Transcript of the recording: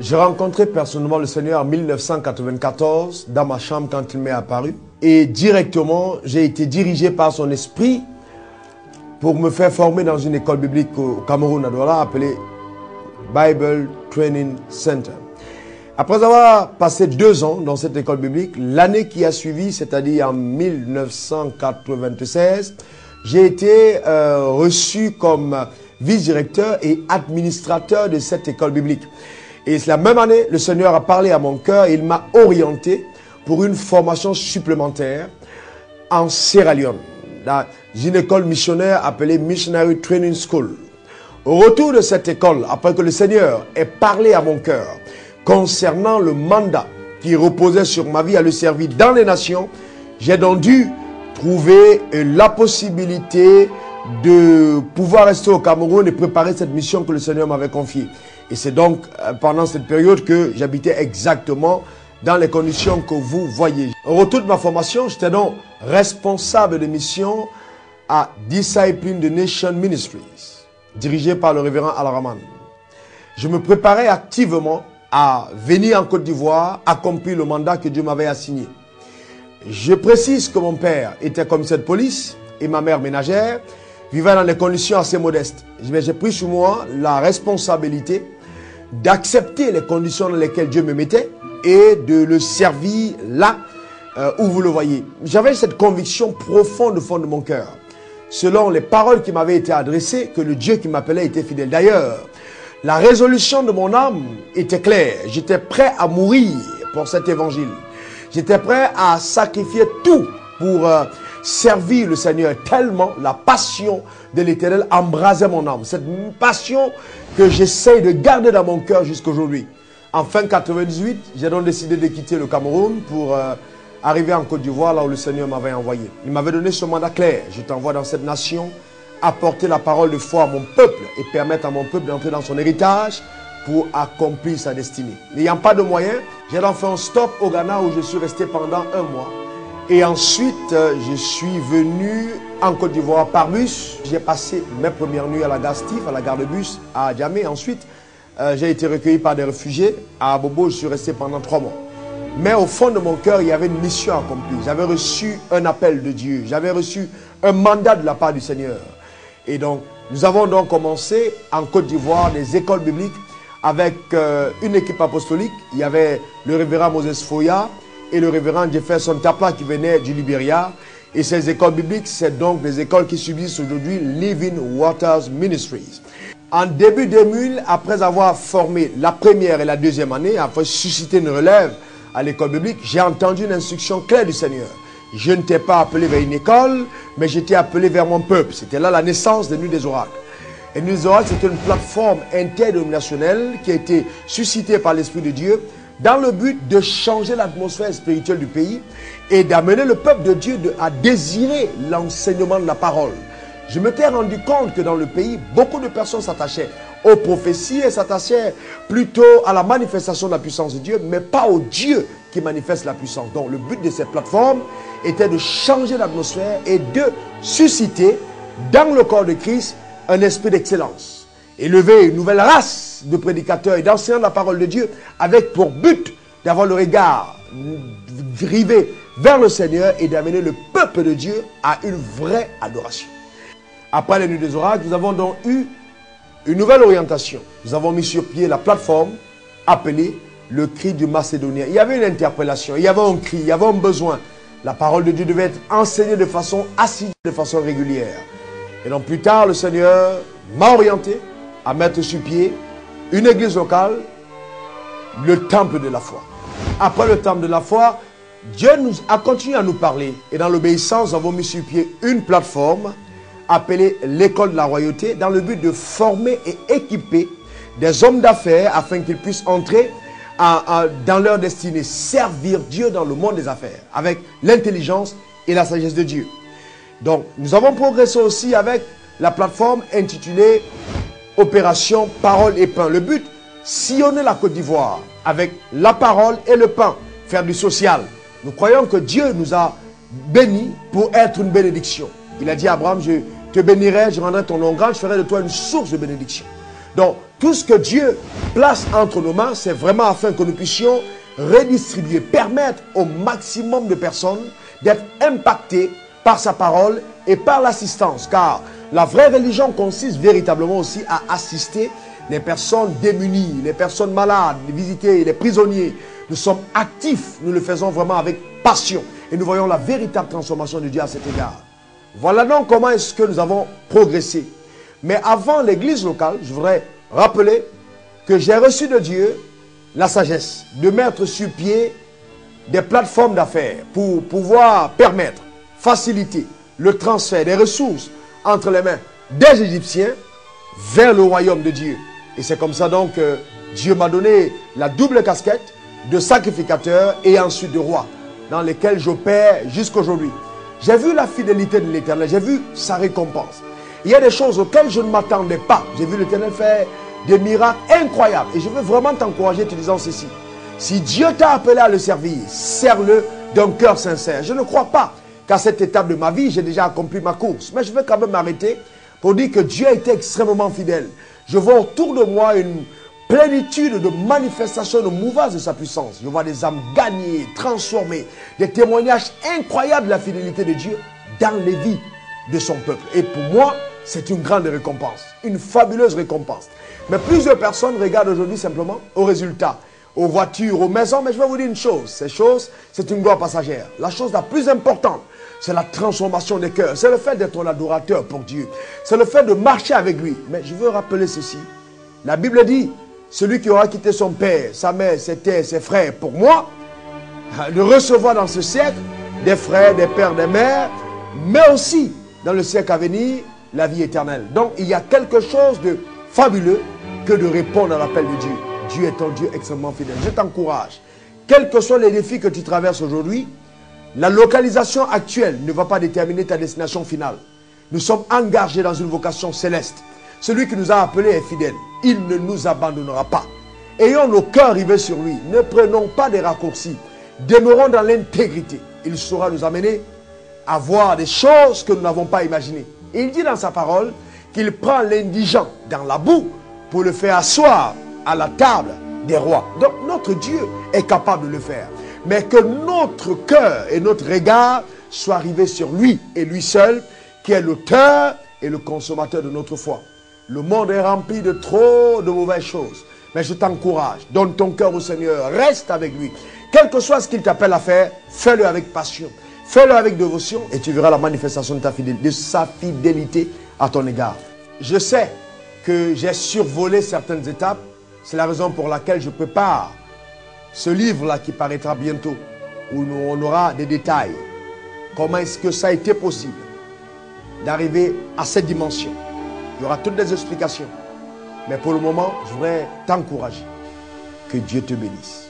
J'ai rencontré personnellement le Seigneur en 1994 dans ma chambre quand il m'est apparu. Et directement, j'ai été dirigé par son esprit pour me faire former dans une école biblique au Cameroun, à Douala, appelée Bible Training Center. Après avoir passé 2 ans dans cette école biblique, l'année qui a suivi, c'est-à-dire en 1996, j'ai été reçu comme vice-directeur et administrateur de cette école biblique. Et la même année, le Seigneur a parlé à mon cœur et il m'a orienté pour une formation supplémentaire en Sierra Leone, dans une école missionnaire appelée Missionary Training School. Au retour de cette école, après que le Seigneur ait parlé à mon cœur concernant le mandat qui reposait sur ma vie à le servir dans les nations, j'ai donc dû trouver la possibilité de pouvoir rester au Cameroun et préparer cette mission que le Seigneur m'avait confiée. Et c'est donc pendant cette période que j'habitais exactement dans les conditions que vous voyez. Au retour de ma formation, j'étais donc responsable de mission à Discipline the Nation Ministries, dirigé par le révérend Al-Rahman. Je me préparais activement à venir en Côte d'Ivoire, accomplir le mandat que Dieu m'avait assigné. Je précise que mon père était commissaire de police et ma mère ménagère, vivait dans des conditions assez modestes. Mais j'ai pris sur moi la responsabilité d'accepter les conditions dans lesquelles Dieu me mettait et de le servir là où vous le voyez. J'avais cette conviction profonde au fond de mon cœur, selon les paroles qui m'avaient été adressées, que le Dieu qui m'appelait était fidèle. D'ailleurs, la résolution de mon âme était claire. J'étais prêt à mourir pour cet évangile. J'étais prêt à sacrifier tout pour servir le Seigneur, tellement la passion de l'Éternel embrasait mon âme. Cette passion que j'essaye de garder dans mon cœur jusqu'aujourd'hui. En fin 98, j'ai donc décidé de quitter le Cameroun pour arriver en Côte d'Ivoire, là où le Seigneur m'avait envoyé. Il m'avait donné ce mandat clair. Je t'envoie dans cette nation, apporter la parole de foi à mon peuple et permettre à mon peuple d'entrer dans son héritage pour accomplir sa destinée. N'ayant pas de moyens, j'ai donc fait un stop au Ghana où je suis resté pendant 1 mois. Et ensuite, je suis venu en Côte d'Ivoire par bus. J'ai passé mes premières nuits à la gare Stif, à la gare de bus, à Djamé. Ensuite, j'ai été recueilli par des réfugiés. À Abobo, je suis resté pendant 3 mois. Mais au fond de mon cœur, il y avait une mission accomplie. J'avais reçu un appel de Dieu. J'avais reçu un mandat de la part du Seigneur. Et donc, nous avons donc commencé en Côte d'Ivoire des écoles bibliques avec une équipe apostolique. Il y avait le révérend Moses Foya et le révérend Jefferson Tapla qui venait du Libéria. Et ces écoles bibliques, c'est donc des écoles qui subissent aujourd'hui Living Waters Ministries. En début 2000, après avoir formé la première et la deuxième année, après susciter une relève à l'école biblique, j'ai entendu une instruction claire du Seigneur. Je ne t'ai pas appelé vers une école, mais j'étais appelé vers mon peuple. C'était là la naissance des Nuits des Oracles. Et Nuits des Oracles, c'était une plateforme interdénominationnelle qui a été suscitée par l'Esprit de Dieu dans le but de changer l'atmosphère spirituelle du pays et d'amener le peuple de Dieu à désirer l'enseignement de la parole. Je m'étais rendu compte que dans le pays, beaucoup de personnes s'attachaient aux prophéties et s'attachaient plutôt à la manifestation de la puissance de Dieu, mais pas au Dieu qui manifeste la puissance. Donc le but de cette plateforme était de changer l'atmosphère et de susciter dans le corps de Christ un esprit d'excellence. Élever une nouvelle race de prédicateurs et d'enseignants de la parole de Dieu avec pour but d'avoir le regard rivé vers le Seigneur et d'amener le peuple de Dieu à une vraie adoration. Après les Nuits des Oracles, nous avons donc eu une nouvelle orientation. Nous avons mis sur pied la plateforme appelée le cri du Macédonien. Il y avait une interpellation, il y avait un cri, il y avait un besoin. La parole de Dieu devait être enseignée de façon assidue, de façon régulière. Et donc plus tard, le Seigneur m'a orienté à mettre sur pied une église locale, le temple de la foi. Après le temple de la foi, Dieu a continué à nous parler. Et dans l'obéissance, nous avons mis sur pied une plateforme appelée l'école de la royauté dans le but de former et équiper des hommes d'affaires afin qu'ils puissent entrer dans leur destinée, servir Dieu dans le monde des affaires avec l'intelligence et la sagesse de Dieu. Donc, nous avons progressé aussi avec la plateforme intitulée Opération Parole et Pain. Le but, sillonner la Côte d'Ivoire avec la parole et le pain, faire du social. Nous croyons que Dieu nous a bénis pour être une bénédiction. Il a dit à Abraham, je te bénirai, je rendrai ton nom grand, je ferai de toi une source de bénédiction. Donc, Tout ce que Dieu place entre nos mains, c'est vraiment afin que nous puissions redistribuer, permettre au maximum de personnes d'être impactées par sa parole et par l'assistance. Car la vraie religion consiste véritablement aussi à assister les personnes démunies, les personnes malades, visiter les prisonniers. Nous sommes actifs, nous le faisons vraiment avec passion. Et nous voyons la véritable transformation de Dieu à cet égard. Voilà donc comment est-ce que nous avons progressé. Mais avant l'église locale, je voudrais rappeler que j'ai reçu de Dieu la sagesse de mettre sur pied des plateformes d'affaires pour pouvoir permettre, faciliter le transfert des ressources entre les mains des Égyptiens vers le royaume de Dieu. Et c'est comme ça donc que Dieu m'a donné la double casquette de sacrificateur et ensuite de roi, dans lesquels j'opère jusqu'aujourd'hui. J'ai vu la fidélité de l'Éternel, j'ai vu sa récompense. Il y a des choses auxquelles je ne m'attendais pas. J'ai vu l'Éternel faire des miracles incroyables. Et je veux vraiment t'encourager en te disant ceci. Si Dieu t'a appelé à le servir, sers-le d'un cœur sincère. Je ne crois pas qu'à cette étape de ma vie, j'ai déjà accompli ma course. Mais je veux quand même m'arrêter pour dire que Dieu a été extrêmement fidèle. Je vois autour de moi une plénitude de manifestations, de mouvances de sa puissance. Je vois des âmes gagnées, transformées, des témoignages incroyables de la fidélité de Dieu dans les vies de son peuple. Et pour moi, c'est une grande récompense, une fabuleuse récompense. Mais plusieurs personnes regardent aujourd'hui simplement aux résultats, aux voitures, aux maisons. Mais je vais vous dire une chose, ces choses, c'est une gloire passagère. La chose la plus importante, c'est la transformation des cœurs. C'est le fait d'être un adorateur pour Dieu. C'est le fait de marcher avec lui. Mais je veux rappeler ceci. La Bible dit, celui qui aura quitté son père, sa mère, ses terres, ses frères, pour moi, de recevoir dans ce siècle des frères, des pères, des mères, mais aussi dans le siècle à venir, la vie éternelle. Donc, il y a quelque chose de fabuleux que de répondre à l'appel de Dieu. Dieu est un Dieu extrêmement fidèle. Je t'encourage. Quels que soient les défis que tu traverses aujourd'hui, la localisation actuelle ne va pas déterminer ta destination finale. Nous sommes engagés dans une vocation céleste. Celui qui nous a appelés est fidèle. Il ne nous abandonnera pas. Ayons nos cœurs rivés sur lui. Ne prenons pas des raccourcis. Demeurons dans l'intégrité. Il saura nous amener à voir des choses que nous n'avons pas imaginées. Et il dit dans sa parole qu'il prend l'indigent dans la boue pour le faire asseoir à la table des rois. Donc notre Dieu est capable de le faire. Mais que notre cœur et notre regard soient rivés sur lui et lui seul, qui est l'auteur et le consommateur de notre foi. Le monde est rempli de trop de mauvaises choses. Mais je t'encourage, donne ton cœur au Seigneur, reste avec lui. Quel que soit ce qu'il t'appelle à faire, fais-le avec passion. Fais-le avec dévotion et tu verras la manifestation de sa fidélité à ton égard. Je sais que j'ai survolé certaines étapes. C'est la raison pour laquelle je prépare ce livre-là qui paraîtra bientôt, où on aura des détails. Comment est-ce que ça a été possible d'arriver à cette dimension? Il y aura toutes les explications. Mais pour le moment, je voudrais t'encourager. Que Dieu te bénisse.